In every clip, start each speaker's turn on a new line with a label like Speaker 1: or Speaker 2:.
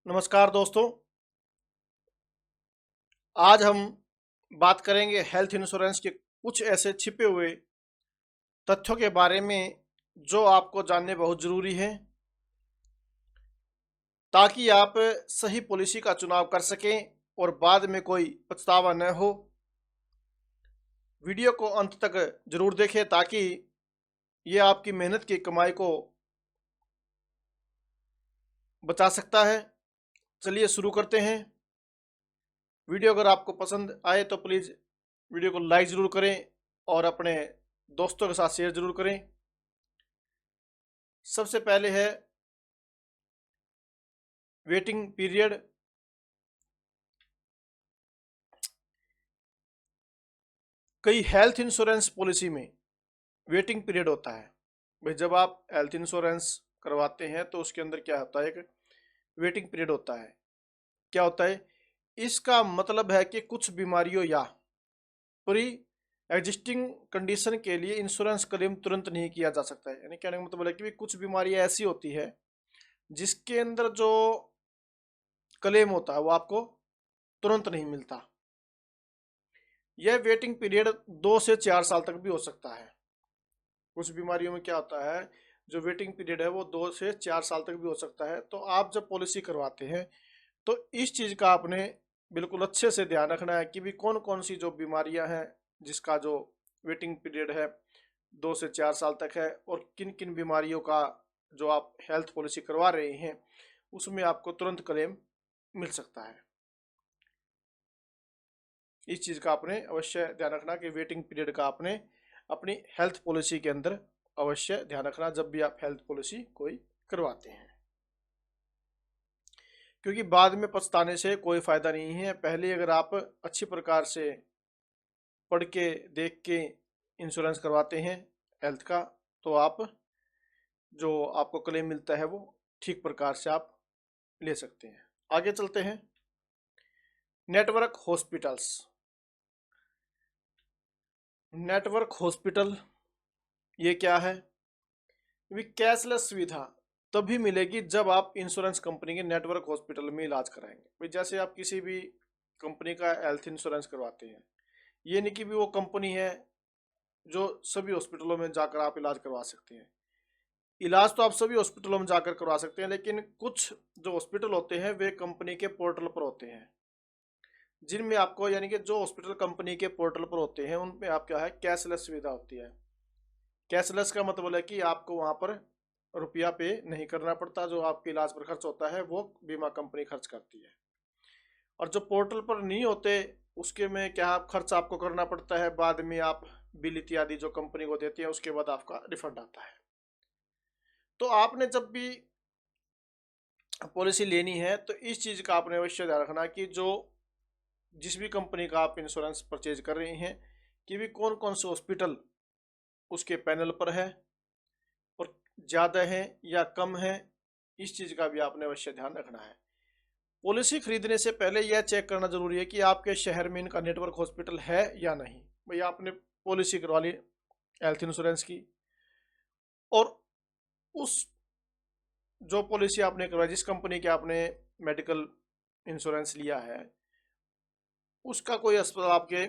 Speaker 1: नमस्कार दोस्तों। आज हम बात करेंगे हेल्थ इंश्योरेंस के कुछ ऐसे छिपे हुए तथ्यों के बारे में जो आपको जानने बहुत ज़रूरी है, ताकि आप सही पॉलिसी का चुनाव कर सकें और बाद में कोई पछतावा न हो। वीडियो को अंत तक ज़रूर देखें ताकि ये आपकी मेहनत की कमाई को बचा सकता है। चलिए शुरू करते हैं। वीडियो अगर आपको पसंद आए तो प्लीज़ वीडियो को लाइक ज़रूर करें और अपने दोस्तों के साथ शेयर ज़रूर करें। सबसे पहले है वेटिंग पीरियड। कई हेल्थ इंश्योरेंस पॉलिसी में वेटिंग पीरियड होता है। भाई जब आप हेल्थ इंश्योरेंस करवाते हैं तो उसके अंदर क्या होता है, एक वेटिंग पीरियड होता है। क्या होता है, इसका मतलब है कि कुछ बीमारियों या प्री एग्जिस्टिंग कंडीशन के लिए इंश्योरेंस क्लेम तुरंत नहीं किया जा सकता है। यानी कहने का मतलब है कि भी कुछ बीमारियां ऐसी होती है जिसके अंदर जो क्लेम होता है वो आपको तुरंत नहीं मिलता। यह वेटिंग पीरियड 2 से 4 साल तक भी हो सकता है। कुछ बीमारियों में क्या होता है, जो वेटिंग पीरियड है वो 2 से 4 साल तक भी हो सकता है। तो आप जब पॉलिसी करवाते हैं तो इस चीज़ का आपने बिल्कुल अच्छे से ध्यान रखना है कि भी कौन कौन सी जो बीमारियां हैं जिसका जो वेटिंग पीरियड है 2 से 4 साल तक है, और किन किन बीमारियों का जो आप हेल्थ पॉलिसी करवा रहे हैं उसमें आपको तुरंत क्लेम मिल सकता है। इस चीज़ का आपने अवश्य ध्यान रखना कि वेटिंग पीरियड का आपने अपनी हेल्थ पॉलिसी के अंदर अवश्य ध्यान रखना जब भी आप हेल्थ पॉलिसी कोई करवाते हैं, क्योंकि बाद में पछताने से कोई फ़ायदा नहीं है। पहले अगर आप अच्छी प्रकार से पढ़ के देख के इंश्योरेंस करवाते हैं हेल्थ का, तो आप जो आपको क्लेम मिलता है वो ठीक प्रकार से आप ले सकते हैं। आगे चलते हैं। Network hospitals. नेटवर्क हॉस्पिटल ये क्या है? भी कैशलेस सुविधा तभी मिलेगी जब आप इंश्योरेंस कंपनी के नेटवर्क हॉस्पिटल में इलाज कराएंगे। भाई जैसे आप किसी भी कंपनी का हेल्थ इंश्योरेंस करवाते हैं, ये नहीं कि भी वो कंपनी है जो सभी हॉस्पिटलों में जाकर आप इलाज करवा सकते हैं। इलाज तो आप सभी हॉस्पिटलों में जाकर करवा सकते हैं, लेकिन कुछ जो हॉस्पिटल होते हैं वे कंपनी के पोर्टल पर होते हैं, जिनमें आपको यानी कि जो हॉस्पिटल कंपनी के पोर्टल पर होते हैं उनमें आप क्या है, कैशलेस सुविधा होती है। कैशलेस का मतलब है कि आपको वहाँ पर रुपया पे नहीं करना पड़ता, जो आपके इलाज पर खर्च होता है वो बीमा कंपनी खर्च करती है। और जो पोर्टल पर नहीं होते उसके में क्या खर्च आपको करना पड़ता है, बाद में आप बिल इत्यादि जो कंपनी को देती है उसके बाद आपका रिफंड आता है। तो आपने जब भी पॉलिसी लेनी है तो इस चीज़ का आपने अवश्य ध्यान रखना कि जो जिस भी कंपनी का आप इंश्योरेंस परचेज कर रहे हैं कि भी कौन कौन से हॉस्पिटल उसके पैनल पर है और ज़्यादा है या कम है, इस चीज़ का भी आपने अवश्य ध्यान रखना है। पॉलिसी खरीदने से पहले यह चेक करना जरूरी है कि आपके शहर में इनका नेटवर्क हॉस्पिटल है या नहीं। भैया आपने पॉलिसी करवा ली हेल्थ इंश्योरेंस की, और उस जो पॉलिसी आपने करवाई, जिस कंपनी के आपने मेडिकल इंश्योरेंस लिया है, उसका कोई अस्पताल आपके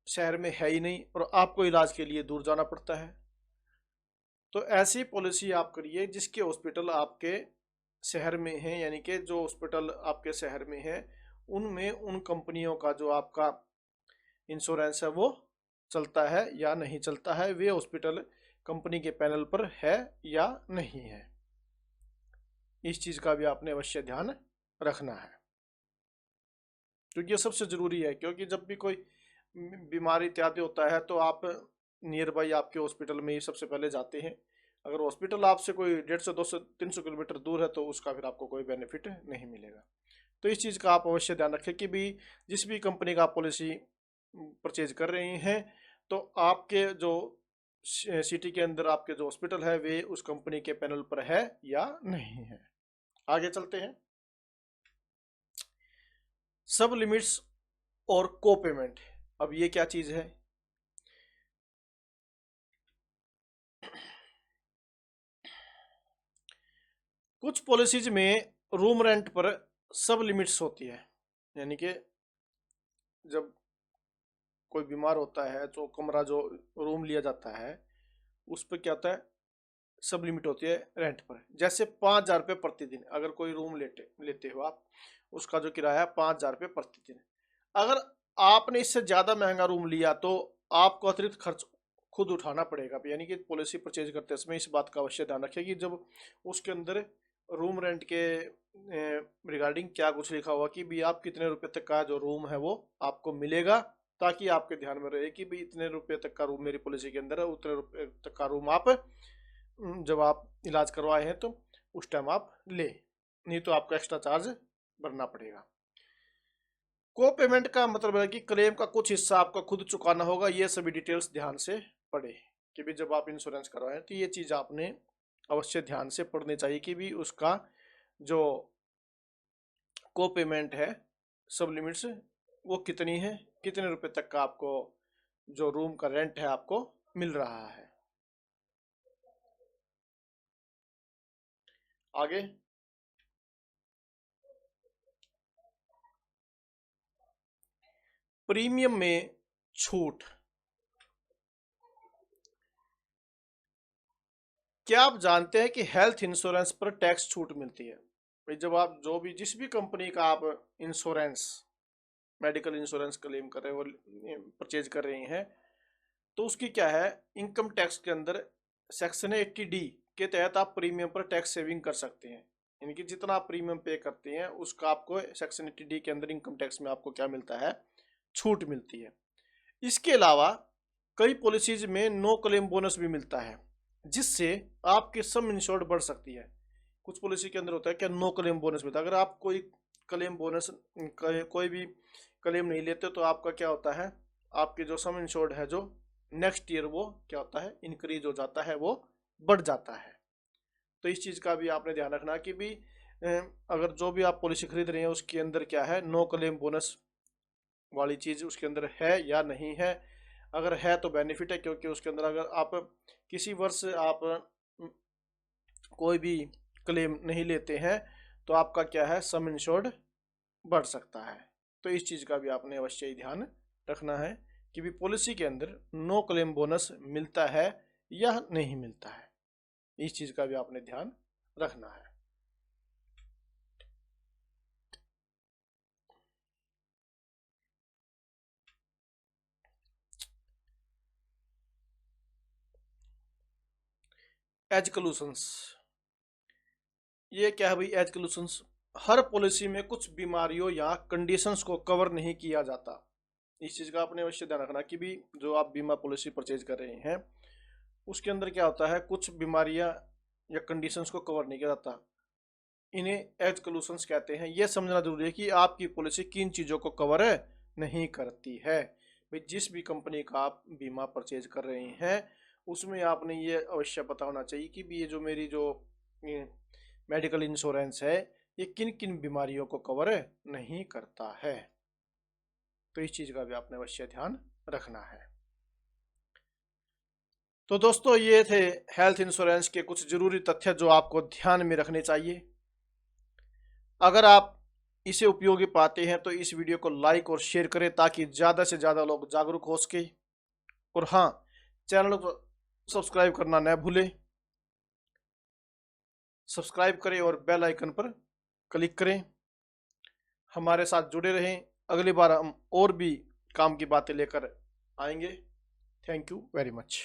Speaker 1: शहर में है ही नहीं और आपको इलाज के लिए दूर जाना पड़ता है। तो ऐसी पॉलिसी आप करिए जिसके हॉस्पिटल आपके शहर में हैं, यानी कि जो हॉस्पिटल आपके शहर में है उनमें उन कंपनियों का जो आपका इंश्योरेंस है वो चलता है या नहीं चलता है, वे हॉस्पिटल कंपनी के पैनल पर है या नहीं है। इस चीज़ का भी आपने अवश्य ध्यान रखना है, क्योंकि ये सबसे ज़रूरी है। क्योंकि जब भी कोई बीमारी इत्यादि होता है तो आप नियर बाई आपके हॉस्पिटल में ही सबसे पहले जाते हैं। अगर हॉस्पिटल आपसे कोई 150 200 300 किलोमीटर दूर है तो उसका फिर आपको कोई बेनिफिट नहीं मिलेगा। तो इस चीज़ का आप अवश्य ध्यान रखें कि भी जिस भी कंपनी का आप पॉलिसी परचेज कर रहे हैं तो आपके जो सिटी के अंदर आपके जो हॉस्पिटल है वे उस कंपनी के पैनल पर है या नहीं है। आगे चलते हैं। सब लिमिट्स और को पेमेंट। अब ये क्या चीज़ है? कुछ पॉलिसीज में रूम रेंट पर सब लिमिट्स होती है, यानी कि जब कोई बीमार होता है तो कमरा जो रूम लिया जाता है उस पर क्या होता है, सब लिमिट होती है रेंट पर। जैसे 5,000 रुपये प्रतिदिन अगर कोई रूम लेते हो आप, उसका जो किराया है 5,000 रुपये प्रतिदिन। अगर आपने इससे ज़्यादा महंगा रूम लिया तो आपको अतिरिक्त खर्च खुद उठाना पड़ेगा, यानी कि पॉलिसी परचेज करते समय इस बात का अवश्य ध्यान रखें कि जब उसके अंदर रूम रेंट के रिगार्डिंग क्या कुछ लिखा हुआ कि भी आप कितने रुपए तक का जो रूम है वो आपको मिलेगा, ताकि आपके ध्यान में रहे कि भाई इतने रुपए तक का रूम मेरी पॉलिसी के अंदर है, उतने रुपए तक का रूम आप जब आप इलाज करवाए हैं तो उस टाइम आप ले, नहीं तो आपको एक्स्ट्रा चार्ज भरना पड़ेगा। को पेमेंट का मतलब है कि क्लेम का कुछ हिस्सा आपको खुद चुकाना होगा। ये सभी डिटेल्स ध्यान से पढ़े कि भी जब आप इंश्योरेंस करवाएं तो ये चीज़ आपने अवश्य ध्यान से पढ़नी चाहिए कि भी उसका जो को पेमेंट है सब लिमिट्स वो कितनी है, कितने रुपए तक का आपको जो रूम का रेंट है आपको मिल रहा है। आगे प्रीमियम में छूट। क्या आप जानते हैं कि हेल्थ इंश्योरेंस पर टैक्स छूट मिलती है? भाई जब आप जो भी जिस भी कंपनी का आप इंश्योरेंस, मेडिकल इंश्योरेंस क्लेम कर रहे हो, परचेज कर रहे हैं, तो उसकी क्या है, इनकम टैक्स के अंदर सेक्शन 80D के तहत आप प्रीमियम पर टैक्स सेविंग कर सकते हैं। यानी कि जितना आप प्रीमियम पे करते हैं उसका आपको सेक्शन 80D के अंदर इनकम टैक्स में आपको क्या मिलता है, छूट मिलती है। इसके अलावा कई पॉलिसीज में नो क्लेम बोनस भी मिलता है, जिससे आपकी सम इंश्योर्ड बढ़ सकती है। कुछ पॉलिसी के अंदर होता है क्या, नो क्लेम बोनस मिलता है। अगर आप कोई क्लेम बोनस कोई भी क्लेम नहीं लेते तो आपका क्या होता है, आपकी जो सम इंश्योर्ड है जो नेक्स्ट ईयर वो क्या होता है, इंक्रीज हो जाता है, वो बढ़ जाता है। तो इस चीज़ का भी आपने ध्यान रखना कि भी अगर जो भी आप पॉलिसी खरीद रहे हैं उसके अंदर क्या है, नो क्लेम बोनस वाली चीज़ उसके अंदर है या नहीं है। अगर है तो बेनिफिट है, क्योंकि उसके अंदर अगर आप किसी वर्ष आप कोई भी क्लेम नहीं लेते हैं तो आपका क्या है, सम इंश्योर्ड बढ़ सकता है। तो इस चीज़ का भी आपने अवश्य ही ध्यान रखना है कि भी पॉलिसी के अंदर नो क्लेम बोनस मिलता है या नहीं मिलता है। इस चीज़ का भी आपने ध्यान रखना है। एजक्लूशंस, ये क्या है भाई, एजक्लूशंस हर पॉलिसी में कुछ बीमारियों या कंडीशंस को कवर नहीं किया जाता। इस चीज़ का आपने अवश्य ध्यान रखना कि भी जो आप बीमा पॉलिसी परचेज कर रहे हैं उसके अंदर क्या होता है, कुछ बीमारियां या कंडीशंस को कवर नहीं किया जाता, इन्हें एजक्लूशंस कहते हैं। यह समझना जरूरी है कि आपकी पॉलिसी किन चीज़ों को कवर नहीं करती है। भाई जिस भी कंपनी का आप बीमा परचेज कर रहे हैं उसमें आपने ये अवश्य पता होना चाहिए कि भी ये जो मेरी जो मेडिकल इंश्योरेंस है ये किन किन बीमारियों को कवर नहीं करता है। तो इस चीज़ का भी आपने अवश्य ध्यान रखना है। तो दोस्तों ये थे हेल्थ इंश्योरेंस के कुछ ज़रूरी तथ्य जो आपको ध्यान में रखने चाहिए। अगर आप इसे उपयोगी पाते हैं तो इस वीडियो को लाइक और शेयर करें ताकि ज़्यादा से ज़्यादा लोग जागरूक हो सके। और हाँ, चैनल को सब्सक्राइब करना न भूलें। सब्सक्राइब करें और बेल आइकन पर क्लिक करें। हमारे साथ जुड़े रहें। अगली बार हम और भी काम की बातें लेकर आएंगे। Thank you very much.